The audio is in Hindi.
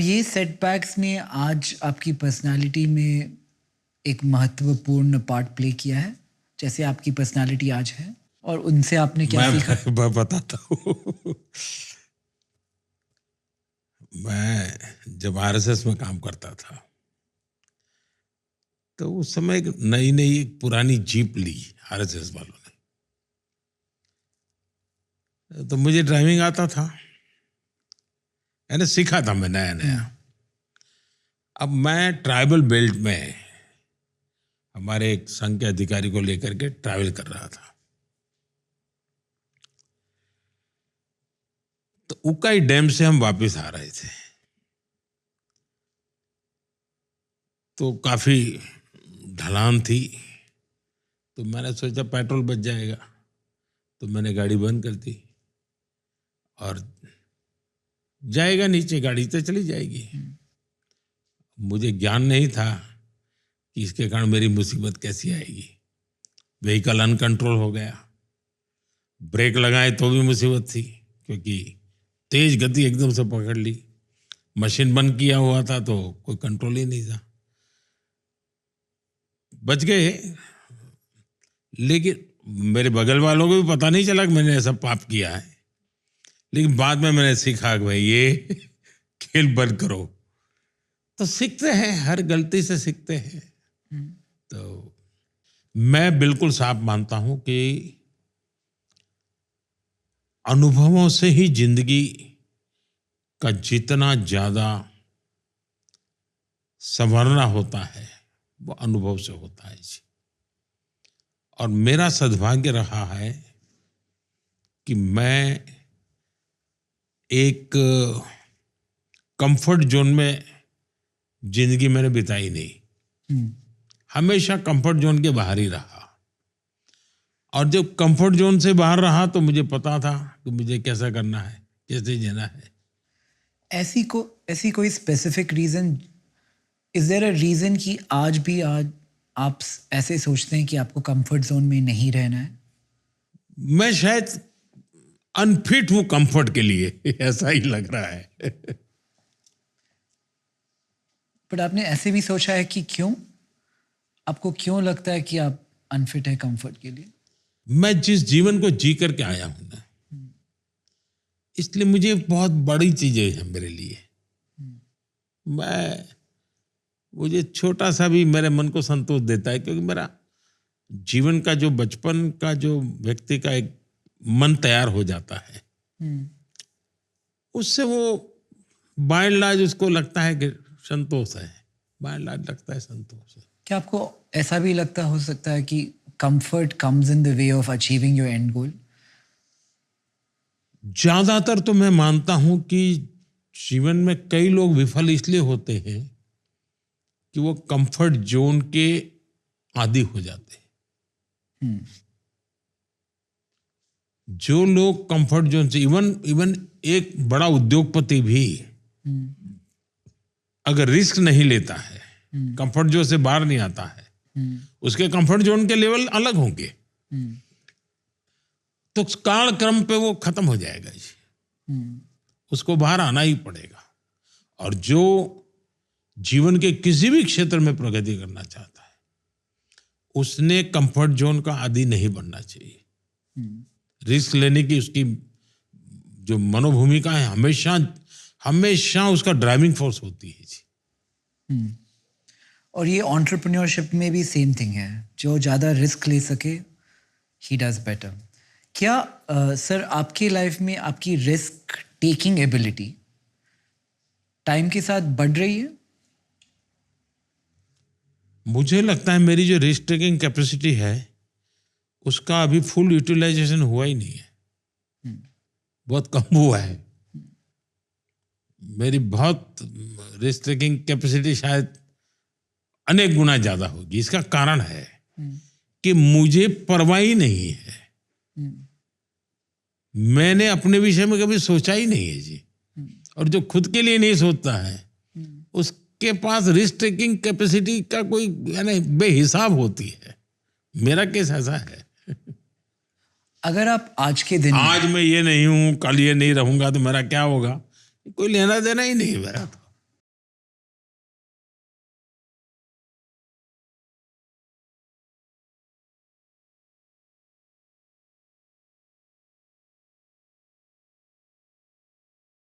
ये सेटबैक्स ने आज आपकी पर्सनालिटी में एक महत्वपूर्ण पार्ट प्ले किया है, जैसे आपकी पर्सनालिटी आज है, और उनसे आपने क्या सीखा? मैं बताता हूँ। मैं जब आरएसएस में काम करता था तो उस समय एक नई नई एक पुरानी जीप ली आरएसएस वालों ने। तो मुझे ड्राइविंग आता था, यानी सीखा था मैं नया नया। अब मैं ट्राइबल बेल्ट में हमारे एक संघ के अधिकारी को लेकर के ट्रैवल कर रहा था। तो उकाई डैम से हम वापस आ रहे थे, तो काफी ढलान थी। तो मैंने सोचा पेट्रोल बच जाएगा, तो मैंने गाड़ी बंद कर दी और जाएगा नीचे, गाड़ी तो चली जाएगी। मुझे ज्ञान नहीं था कि इसके कारण मेरी मुसीबत कैसी आएगी। व्हीकल अनकंट्रोल हो गया, ब्रेक लगाए तो भी मुसीबत थी, क्योंकि तेज गति एकदम से पकड़ ली। मशीन बंद किया हुआ था तो कोई कंट्रोल ही नहीं था। बच गए, लेकिन मेरे बगल वालों को भी पता नहीं चला कि मैंने ऐसा पाप किया है। लेकिन बाद में मैंने सीखा कि भाई ये खेल बंद करो। तो सीखते हैं, हर गलती से सीखते हैं। तो मैं बिल्कुल साफ मानता हूं कि अनुभवों से ही जिंदगी का जितना ज्यादा संवरना होता है वो अनुभव से होता है जी। और मेरा सद्भाग्य रहा है कि मैं एक कंफर्ट जोन में जिंदगी मैंने बिताई नहीं, हमेशा कंफर्ट जोन के बाहर ही रहा। और जब कंफर्ट जोन से बाहर रहा तो मुझे पता था कि मुझे कैसा करना है, कैसे जीना है। ऐसी कोई specific reason, is there a reason कि आज आप ऐसे सोचते हैं कि आपको कंफर्ट जोन में नहीं रहना है? मैं शायद अनफिट हूं कंफर्ट के लिए, ऐसा ही लग रहा है। बट आपने ऐसे भी सोचा है कि क्यों, आपको क्यों लगता है कि आप अनफिट है कंफर्ट के लिए? मैं जिस जीवन को जी करके आया हूं ना, इसलिए मुझे बहुत बड़ी चीजें हैं मेरे लिए। मुझे छोटा सा भी मेरे मन को संतोष देता है, क्योंकि मेरा जीवन का जो बचपन का जो व्यक्ति का एक मन तैयार हो जाता है, उससे वो बाय एंड लार्ज उसको लगता है कि संतोष है, बाय एंड लार्ज लगता है संतोष है। क्या आपको ऐसा भी लगता हो सकता है कि comfort comes in the way of achieving your end goal? ज्यादातर तो मैं मानता हूं कि जीवन में कई लोग विफल इसलिए होते हैं कि वो कंफर्ट जोन के आदी हो जाते हैं। जो लोग कंफर्ट जोन से, इवन एक बड़ा उद्योगपति भी अगर रिस्क नहीं लेता है, कंफर्ट जोन से बाहर नहीं आता है, उसके कंफर्ट जोन के लेवल अलग होंगे, तो काल क्रम पे वो खत्म हो जाएगा जी। उसको बाहर आना ही पड़ेगा। और जो जीवन के किसी भी क्षेत्र में प्रगति करना चाहता है, उसने कंफर्ट जोन का आदी नहीं बनना चाहिए। रिस्क लेने की उसकी जो मनोभूमिका है हमेशा हमेशा उसका ड्राइविंग फोर्स होती है जी। और ये एंटरप्रेन्योरशिप में भी सेम थिंग है, जो ज़्यादा रिस्क ले सके ही डज बेटर। क्या सर आपकी लाइफ में आपकी रिस्क टेकिंग एबिलिटी टाइम के साथ बढ़ रही है? मुझे लगता है मेरी जो रिस्क टेकिंग कैपेसिटी है उसका अभी फुल यूटिलाइजेशन हुआ ही नहीं है, बहुत कम हुआ है। मेरी बहुत रिस्क टेकिंग कैपेसिटी शायद अनेक गुना ज्यादा होगी। इसका कारण है कि मुझे परवाह ही नहीं है। मैंने अपने विषय में कभी सोचा ही नहीं है जी। और जो खुद के लिए नहीं सोचता है उसके पास रिस्क टेकिंग कैपेसिटी का कोई यानी बेहिसाब होती है। मेरा केस ऐसा है। अगर आप आज के दिन आज मैं ये नहीं हूं, कल ये नहीं रहूंगा तो मेरा क्या होगा, कोई लेना देना ही नहीं है मेरा तो।